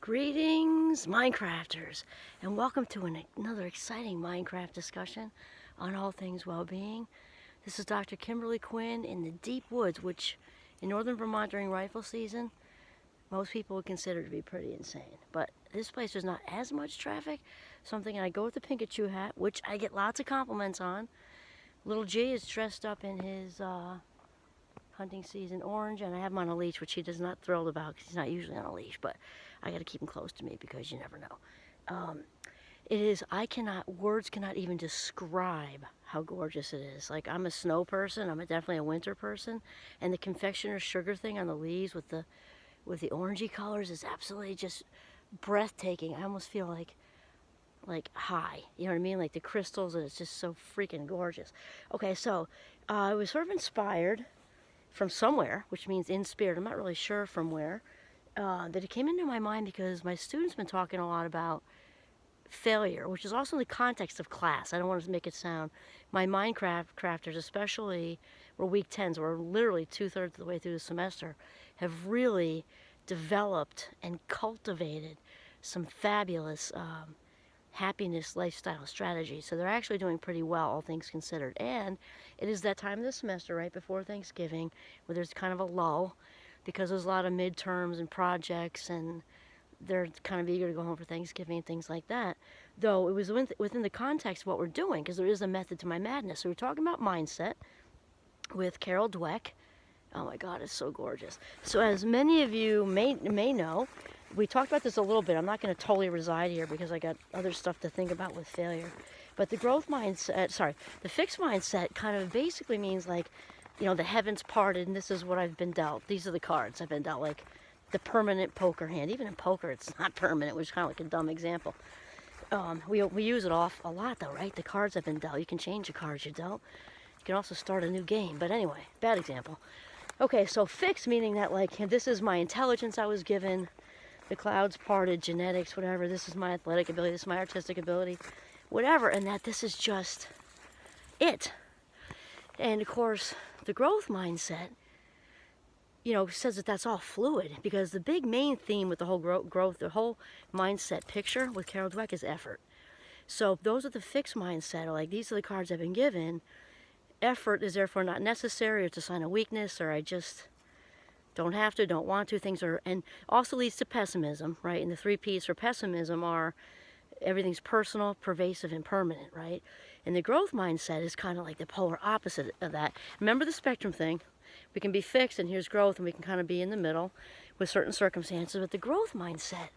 Greetings, Minecrafters, and welcome to another exciting Minecraft discussion on all things well-being. This is Dr. Kimberly Quinn in the deep woods, which in northern Vermont during rifle season, most people would consider to be pretty insane. But this place there's not as much traffic, so I'm thinking I go with the Pikachu hat, which I get lots of compliments on. Little G is dressed up in his hunting season orange, and I have him on a leash, which he does not thrilled about because he's not usually on a leash, but I got to keep him close to me because you never know. Words cannot even describe how gorgeous it is. Like, I'm a snow person, I'm definitely a winter person, and the confectioner's sugar thing on the leaves with the orangey colors is absolutely just breathtaking. I almost feel like high, you know what I mean? Like the crystals, and it's just so freaking gorgeous. Okay, so I was sort of inspired from somewhere, which means in spirit. I'm not really sure from where. That it came into my mind because my students been talking a lot about failure, which is also in the context of class. I don't want to make it sound. My Minecrafters, especially, we're week 10s, we're literally 2/3 of the way through the semester, have really developed and cultivated some fabulous happiness lifestyle strategies. So they're actually doing pretty well, all things considered. And it is that time of the semester, right before Thanksgiving, where there's kind of a lull because there's a lot of midterms and projects, and they're kind of eager to go home for Thanksgiving and things like that. Though it was within the context of what we're doing, because there is a method to my madness. So we're talking about mindset with Carol Dweck. Oh my God, it's so gorgeous. So as many of you may know, we talked about this a little bit. I'm not going to totally reside here because I got other stuff to think about with failure. But the the fixed mindset kind of basically means, like, you know, the heavens parted and this is what I've been dealt. These are the cards I've been dealt, like the permanent poker hand. Even in poker, it's not permanent, which is kind of like a dumb example. We use it off a lot though, right? The cards I've been dealt. You can change the cards you dealt. You can also start a new game. But anyway, bad example. Okay, so fixed meaning that, like, this is my intelligence I was given. The clouds parted, genetics, whatever. This is my athletic ability. This is my artistic ability, whatever. And that this is just it. And of course, the growth mindset, you know, says that that's all fluid, because the big main theme with the whole growth, the whole mindset picture with Carol Dweck is effort. So those are the fixed mindset, like, these are the cards I've been given. Effort is therefore not necessary, or it's a sign of weakness, or I just don't have to, don't want to. Things are, and also leads to pessimism, right? And the 3 P's for pessimism are everything's personal, pervasive, and permanent, right? And the growth mindset is kind of like the polar opposite of that. Remember the spectrum thing. We can be fixed, and here's growth, and we can kind of be in the middle with certain circumstances. But the growth mindset,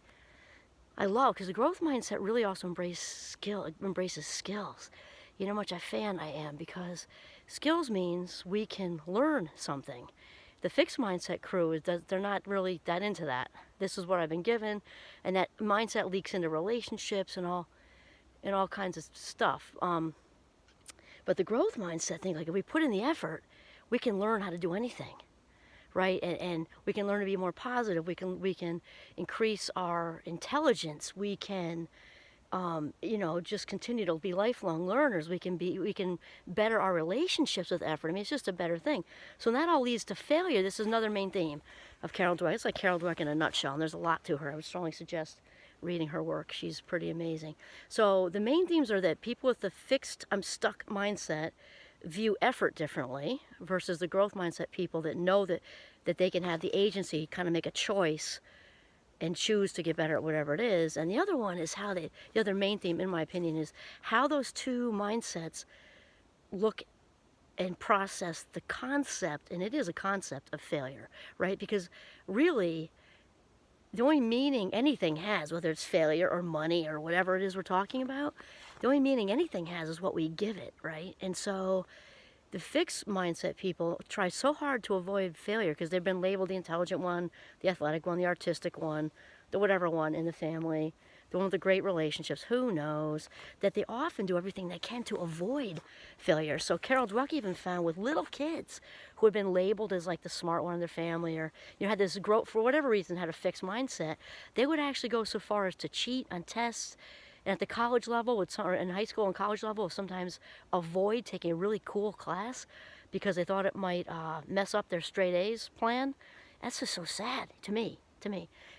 I love, because the growth mindset really also embraces skills. You know how much a fan I am, because skills means we can learn something. The fixed mindset crew is that they're not really that into that. This is what I've been given, and that mindset leaks into relationships and all kinds of stuff. But the growth mindset thing, like, if we put in the effort, we can learn how to do anything, right? And we can learn to be more positive. We can increase our intelligence. We can you know, just continue to be lifelong learners. We can better our relationships with effort. I mean, it's just a better thing. So that all leads to failure. This is another main theme of Carol Dweck. It's like Carol Dweck in a nutshell, and there's a lot to her. I would strongly suggest reading her work. She's pretty amazing. So the main themes are that people with the fixed, I'm stuck mindset view effort differently versus the growth mindset people that know that they can have the agency, kind of make a choice and choose to get better at whatever it is. And the other one is the other main theme, in my opinion, is how those two mindsets look and process the concept, and it is a concept of failure, right? Because really, the only meaning anything has, whether it's failure or money or whatever it is we're talking about, the only meaning anything has is what we give it, right? And so the fixed mindset people try so hard to avoid failure because they've been labeled the intelligent one, the athletic one, the artistic one, the whatever one in the family, the one with the great relationships, who knows, that they often do everything they can to avoid failure. So Carol Dweck even found with little kids who had been labeled as like the smart one in their family, or, you know, had this growth, for whatever reason, had a fixed mindset, they would actually go so far as to cheat on tests. And at the college level, or in high school and college level, sometimes avoid taking a really cool class because they thought it might mess up their straight A's plan. That's just so sad to me.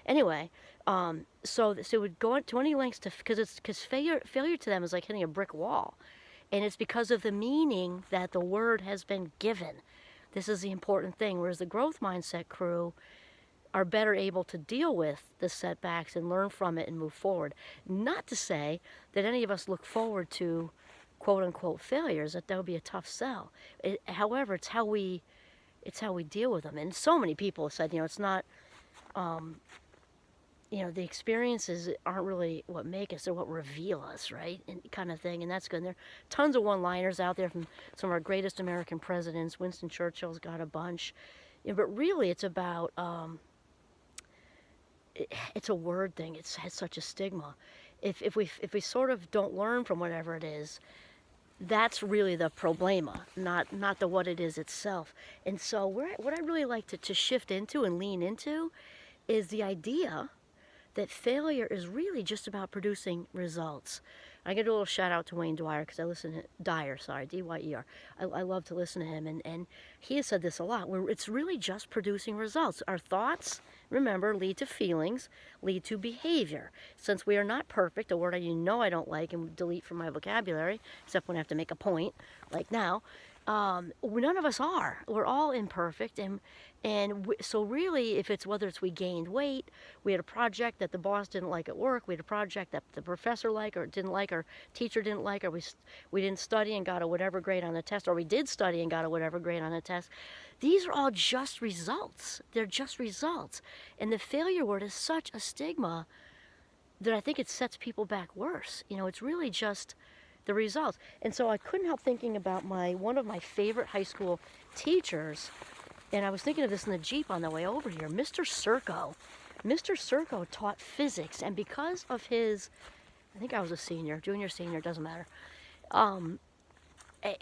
Anyway, so it would go to any lengths to, because failure to them is like hitting a brick wall, and it's because of the meaning that the word has been given. This is the important thing. Whereas the growth mindset crew are better able to deal with the setbacks and learn from it and move forward. Not to say that any of us look forward to quote unquote failures, that would be a tough sell. However, it's how we deal with them. And so many people have said, it's not, the experiences aren't really what make us, they're what reveal us, right? And kind of thing. And that's good. And there are tons of one-liners out there from some of our greatest American presidents. Winston Churchill's got a bunch. But really, it's about, it's a word thing. It has such a stigma. If we sort of don't learn from whatever it is, that's really the problema, not the what it is itself. And so what I really like to shift into and lean into is the idea that failure is really just about producing results. I get a little shout out to Wayne Dyer, because I listen to Dyer, D-Y-E-R. I love to listen to him, and he has said this a lot, where it's really just producing results. Our thoughts, remember, lead to feelings, lead to behavior. Since we are not perfect, a word I don't like and delete from my vocabulary, except when I have to make a point, like now, none of us are. We're all imperfect, so really, whether it's we gained weight, we had a project that the boss didn't like at work, we had a project that the professor liked or didn't like, or teacher didn't like, or we didn't study and got a whatever grade on the test, or we did study and got a whatever grade on the test. These are all just results. They're just results. And the failure word is such a stigma that I think it sets people back worse. It's really just the results. And so I couldn't help thinking about one of my favorite high school teachers, and I was thinking of this in the Jeep on the way over here, Mr. Serco. Mr. Serco taught physics, and because of his, I think I was a senior, junior, senior, doesn't matter,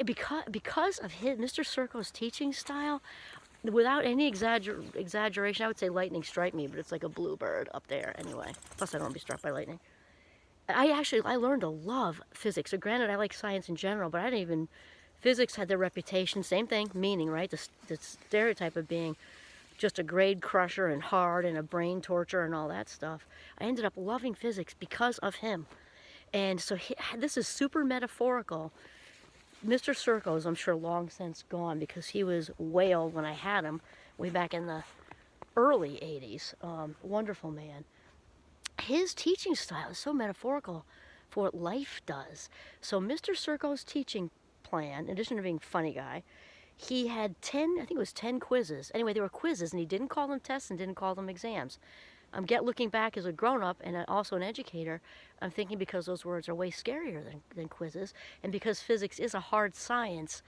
because of Mr. Serco's teaching style, without any exaggeration, I would say lightning strike me, but it's like a bluebird up there anyway. Plus I don't want to be struck by lightning. I learned to love physics. So granted, I like science in general, but physics had their reputation, same thing, meaning, right? The stereotype of being just a grade crusher and hard and a brain torture and all that stuff. I ended up loving physics because of him. And so this is super metaphorical. Mr. Serco is, I'm sure, long since gone, because he was way old when I had him, way back in the early 80s. Wonderful man. His teaching style is so metaphorical for what life does. So Mr. Serco's teaching plan, in addition to being a funny guy, he had 10 quizzes. Anyway, they were quizzes, and he didn't call them tests and didn't call them exams. Looking back as a grown-up and also an educator, I'm thinking, because those words are way scarier than quizzes, and because physics is a hard science,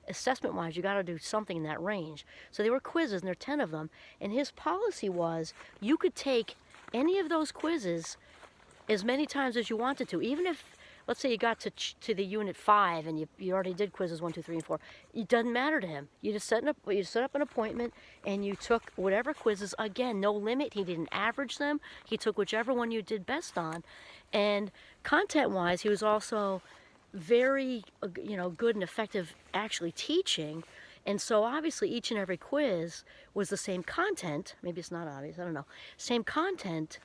assessment-wise, you got to do something in that range. So they were quizzes, and there are 10 of them, and his policy was you could take any of those quizzes as many times as you wanted to, even if, let's say you got to the unit 5 and you already did quizzes 1, 2, 3, and 4. It doesn't matter to him. You just set up an appointment and you took whatever quizzes. Again, no limit. He didn't average them. He took whichever one you did best on. And content-wise, he was also very, good and effective actually teaching. And so obviously each and every quiz was the same content. Maybe it's not obvious, I don't know. Same content,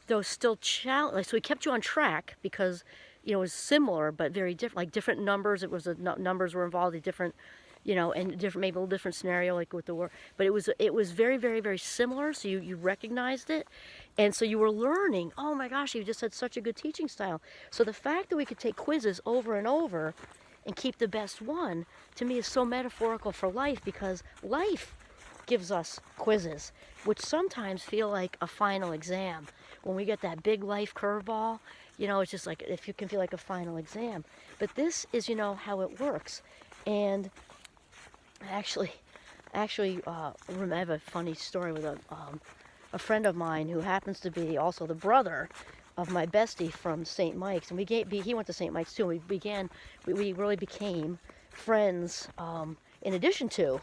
though still challenge. So he kept you on track because, it was similar but very different, like different numbers. It was numbers were involved, a different, and different, maybe a little different scenario, like with the word. But it was very, very, very similar. So you recognized it, and so you were learning. Oh my gosh, you just had such a good teaching style. So the fact that we could take quizzes over and over and keep the best one, to me, is so metaphorical for life, because life gives us quizzes, which sometimes feel like a final exam. When we get that big life curveball, it's just like, if you can feel like a final exam. But this is, how it works. And actually, I have a funny story with a friend of mine who happens to be also the brother of my bestie from St. Mike's, and he went to St. Mike's too. And we really became friends. In addition to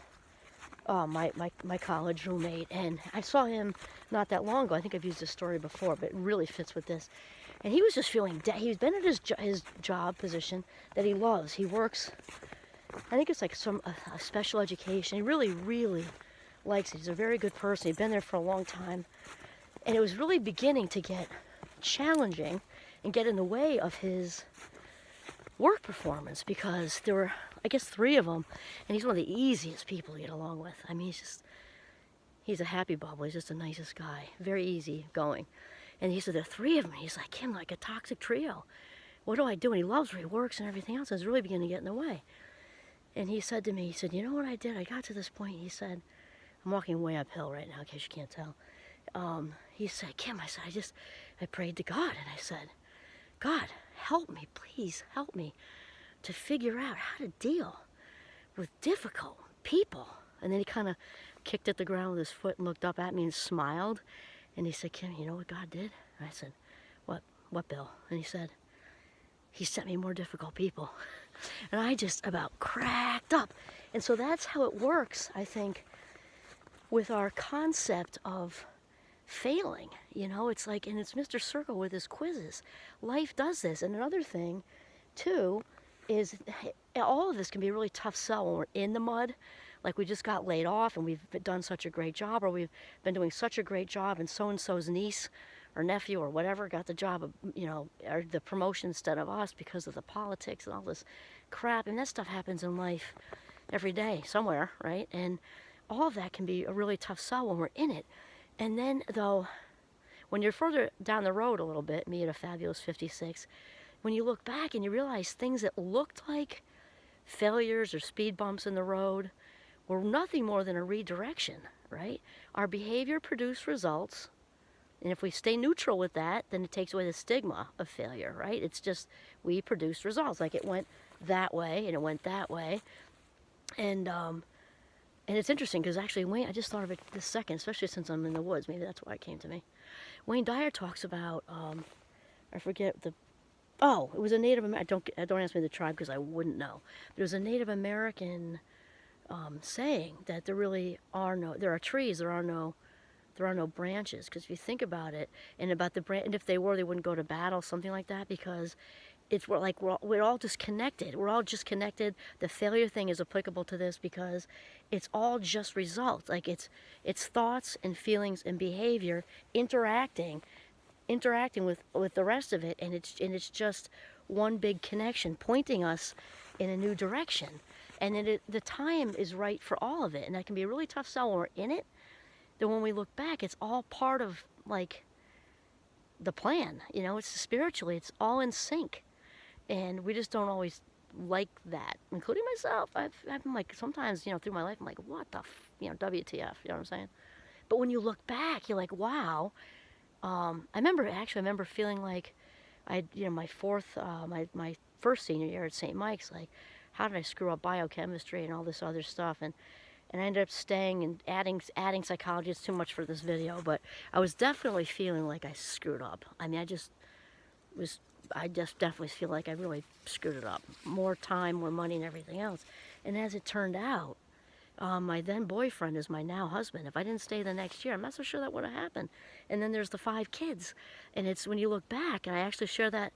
my college roommate, and I saw him not that long ago. I think I've used this story before, but it really fits with this. And he was just feeling he's been at his job position that he loves. He works, I think it's like a special education. He really, really likes it. He's a very good person. He's been there for a long time. And it was really beginning to get challenging and get in the way of his work performance, because there were, I guess, 3 of them, and he's one of the easiest people to get along with. I mean, he's a happy bubble. He's just the nicest guy, very easy going. And he said, there are 3 of them. He's like, Kim, like a toxic trio. What do I do? And he loves where he works and everything else. And it's really beginning to get in the way. And he said to me, he said, you know what I did? I got to this point. He said, I'm walking way uphill right now, in case you can't tell. He said, Kim, I said, I prayed to God. And I said, God, help me, please help me to figure out how to deal with difficult people. And then he kind of kicked at the ground with his foot and looked up at me and smiled. And he said, Kim, you know what God did? And I said, what, Bill? And he said, he sent me more difficult people. And I just about cracked up. And so that's how it works, I think, with our concept of failing. You know, it's like, and it's Mr. Circle with his quizzes. Life does this. And another thing, too, is all of this can be a really tough sell when we're in the mud. Like we just got laid off and we've done such a great job, or we've been doing such a great job and so-and-so's niece or nephew or whatever got the job of, you know, or the promotion instead of us because of the politics and all this crap. And that stuff happens in life every day somewhere, right? And all of that can be a really tough sell when we're in it. And then, though, when you're further down the road a little bit, me at a fabulous 56, when you look back and you realize things that looked like failures or speed bumps in the road were nothing more than a redirection, right? Our behavior produced results, and if we stay neutral with that, then it takes away the stigma of failure, right? It's just, we produced results. Like it went that way, and it went that way. And it's interesting, because actually, Wayne, I just thought of it this second, especially since I'm in the woods. Maybe that's why it came to me. Wayne Dyer talks about, I forget the, oh, it was a Native American, don't ask me the tribe because I wouldn't know. But it was a Native American saying that there really are no, there are trees, there are no branches. Because if you think about it, and about the branch, and if they were, they wouldn't go to battle, something like that, because it's like we're all just connected. We're all just connected. The failure thing is applicable to this because it's all just results. Like it's thoughts and feelings and behavior interacting with the rest of it, and it's just one big connection pointing us in a new direction. And the time is right for all of it, and that can be a really tough sell when we're in it. Then when we look back, it's all part of like the plan. You know, it's spiritually, it's all in sync. And we just don't always like that, including myself. I've been like, sometimes, you know, through my life, I'm like, what the, WTF, you know what I'm saying? But when you look back, you're like, wow. I remember feeling like my first senior year at St. Mike's, like, how did I screw up biochemistry and all this other stuff? And I ended up staying and adding psychology. It's too much for this video, but I was definitely feeling like I screwed up. I mean, I just definitely feel like I really screwed it up. More time, more money, and everything else. And as it turned out, my then boyfriend is my now husband. If I didn't stay the next year, I'm not so sure that would have happened. And then there's the 5 kids. And it's when you look back, and I actually share that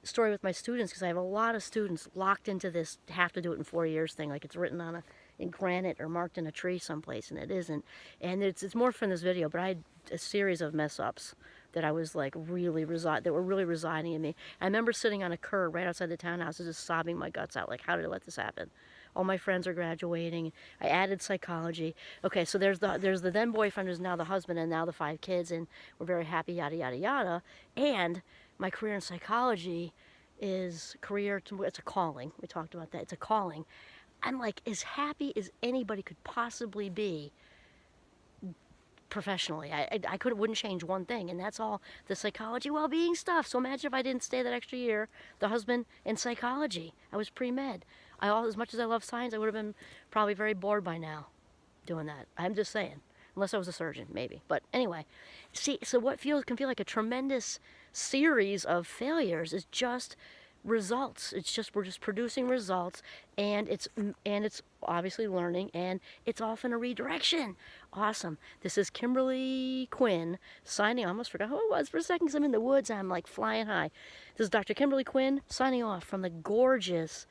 story with my students, because I have a lot of students locked into this have to do it in 4 years thing, like it's written on in granite or marked in a tree someplace, and it isn't. And it's more from this video, but I had a series of mess ups that I was like that were really residing in me. I remember sitting on a curb right outside the townhouse, just sobbing my guts out, like, how did I let this happen? All my friends are graduating. I added psychology. Okay, so there's the then boyfriend who's now the husband, and now the 5 kids, and we're very happy, yada yada yada. And my career in psychology is it's a calling. We talked about that. It's a calling. I'm like as happy as anybody could possibly be professionally. I wouldn't change one thing, and that's all the psychology well-being stuff. So imagine if I didn't stay that extra year, the husband in psychology. I was pre-med. As much as I love science, I would have been probably very bored by now doing that. I'm just saying. Unless I was a surgeon, maybe. But anyway, see, so what can feel like a tremendous series of failures is just results. It's just, we're just producing results, and it's obviously learning, and it's often a redirection. Awesome. This is Kimberly Quinn signing. I almost forgot who it was for a second because I'm in the woods and I'm like flying high. This is Dr. Kimberly Quinn signing off from the gorgeous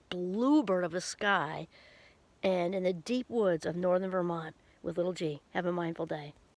bluebird of a sky and in the deep woods of northern Vermont with little G. Have a mindful day.